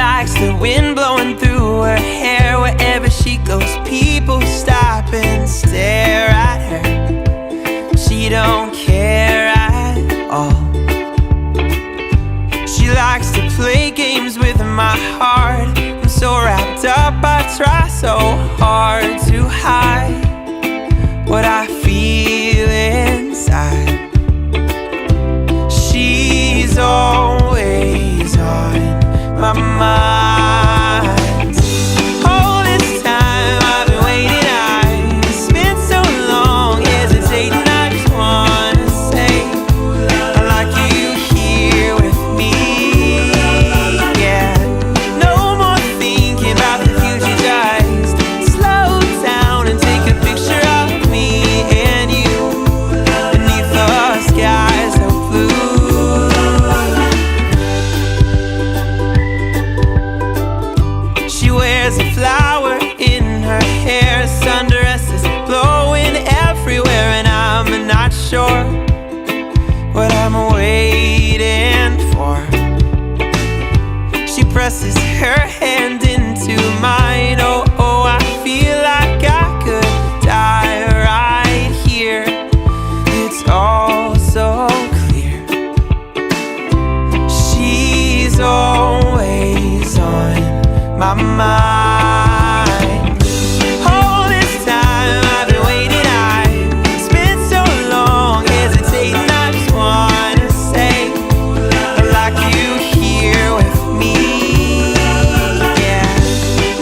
likes the wind blowing through her hair. Wherever she goes, people stop and stare at her. She don't care at all. She likes to play games with my heart. I'm so wrapped up, I try so hard to hide what I feel inside. She's always on my mind. All this time I've been waiting, I've spent so long hesitating. I just wanna say I like you here with me. Yeah, no more thinking about the future, just slow down and take a picture of me and you beneath the sky so blue. She wears a flower in her hair, sundresses blowing everywhere, and I'm not sure what I'm waiting for. She presses her hand into mine. Oh, oh, I feel like I could die right here. It's all so clear. She's always on my mind. All this time I've been waiting, I've spent so long hesitating. I just wanna say I like you here with me. Yeah,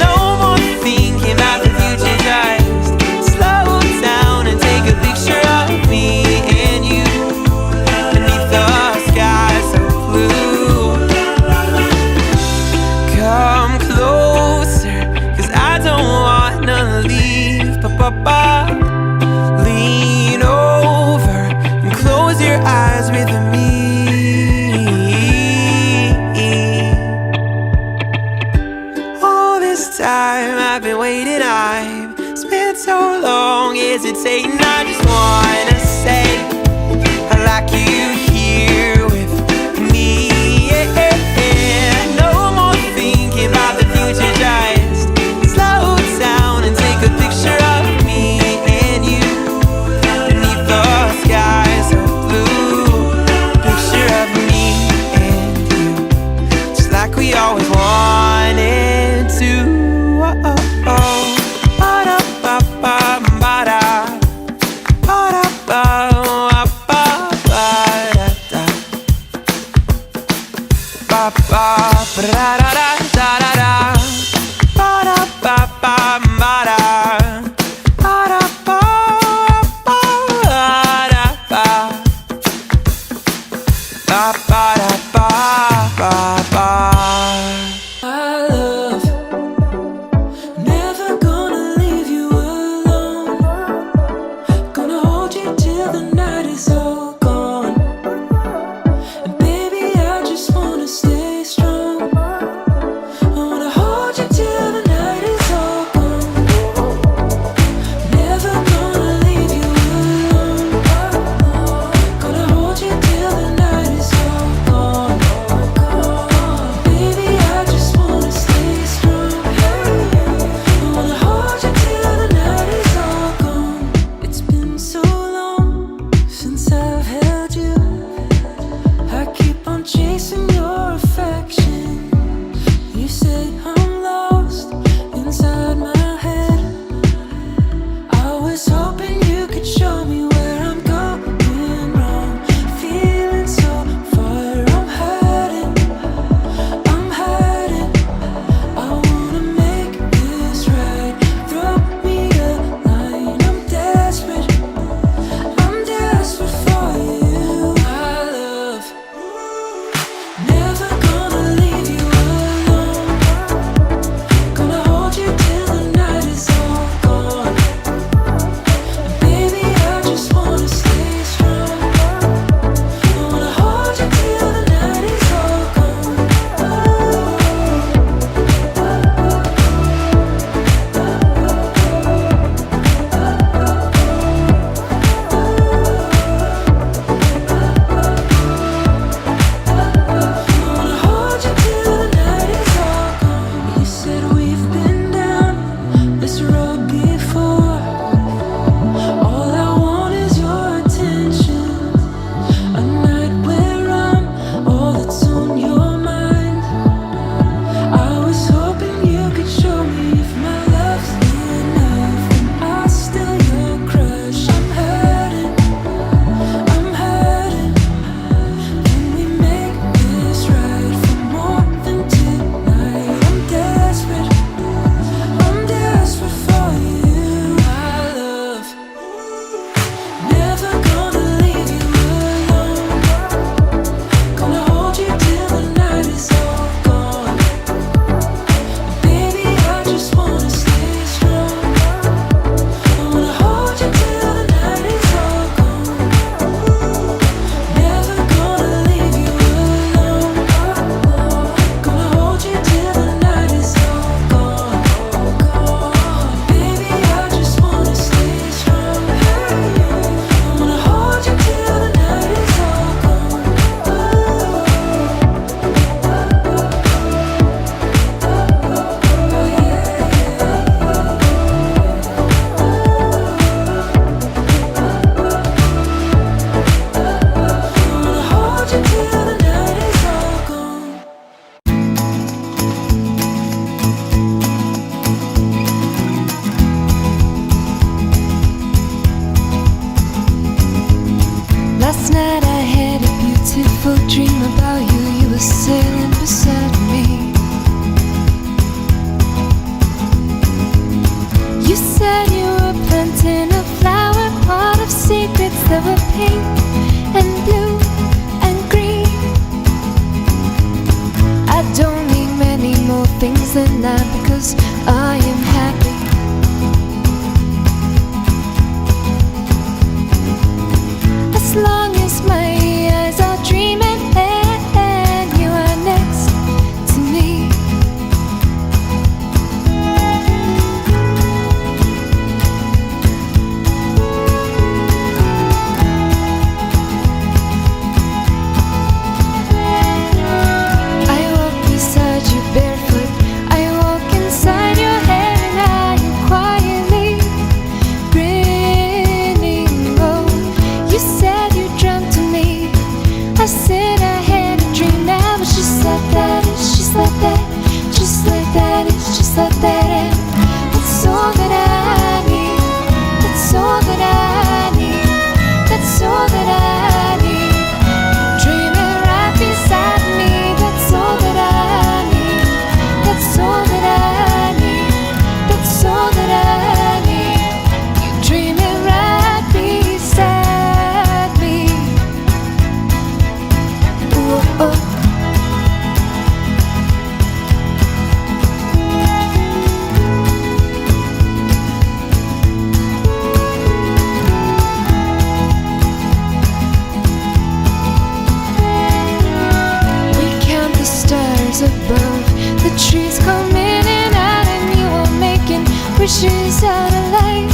no more thinking about the future, just slow down and take a picture of me and you beneath the sky so blue. Come closer, 'cause I don't wanna leave. Ba-ba-ba. Lean over and close your eyes with me. All this time I've been waiting, I've spent so long hesitating. I just wanna say I like you here with me. Yeah, no more thinking about the future, just slow down and take a picture of me and you beneath the sky so blue. Picture of me and you, just like we always wanted to. Oh, oh, oh. Ba-da-ba-ba, ba-da. Ba-da-ba, ba-ba, ba-da-da. Ba-ba, ba-da-da-da-da-da. Ba-da-ba-ba, ba-da. Ba-da-ba, ba-da-ba. Ba-ba-da-ba-ba-ba. My love, never gonna leave you alone. Gonna hold you till the night is all gone. And baby, I just wanna stay strong. I wanna hold you till the night is all gone. Never gonna leave you alone. Gonna hold you till the night is all gone. Baby, I just wanna stay strong. I wanna hold you till the night is all gone. It's been so long since I've Last night I had a beautiful dream about you. You were sailing beside me. You said you were planting a flower pot of secrets that were pink and blue and green. I don't need many more things than that because I am happy. As long as my eyes are dreaming and you are next to me. I walk beside you barefoot. I walk inside your head and I am quietly grinning. Oh, you said you dreamt of me. I said I had a dream now, but just like that, it's just like that, just like that, it's just like that. That's all that I need. That's all that I need. That's all that I need. Dreaming right beside me. That's all that I need. That's all that I need. That's all that I need. You dreaming right beside me. Ooh, oh. We count the stars above, the trees come in and out, and you are making wishes out of light.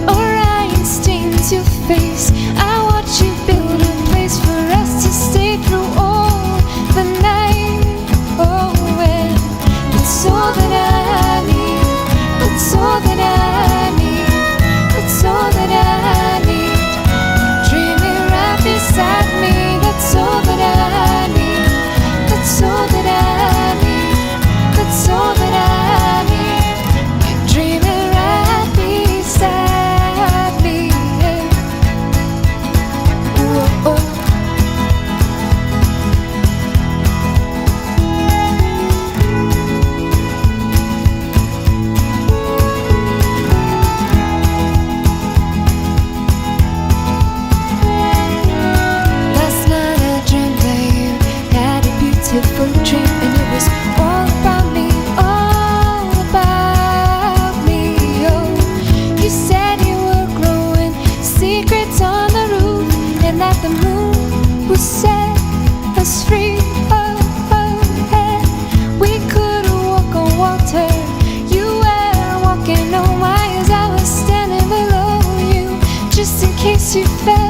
Orion stains your face. I watch you build a place for us to stay through all the night. Oh, and that's all that I need. That's all that I need. That's all that I need. Dreaming right beside me. That's all that I need. That's all that I need. That's all that I need. You're dreaming right beside me. Ooh, oh. Last night I dreamt that you had a beautiful dream, and it was all about me, all about me. Oh, you said you were growing secrets on the roof, and that the moon would set us free. Oh, oh, yeah. We could walk on water. You were walking on wires. I was standing below you, just in case you fell.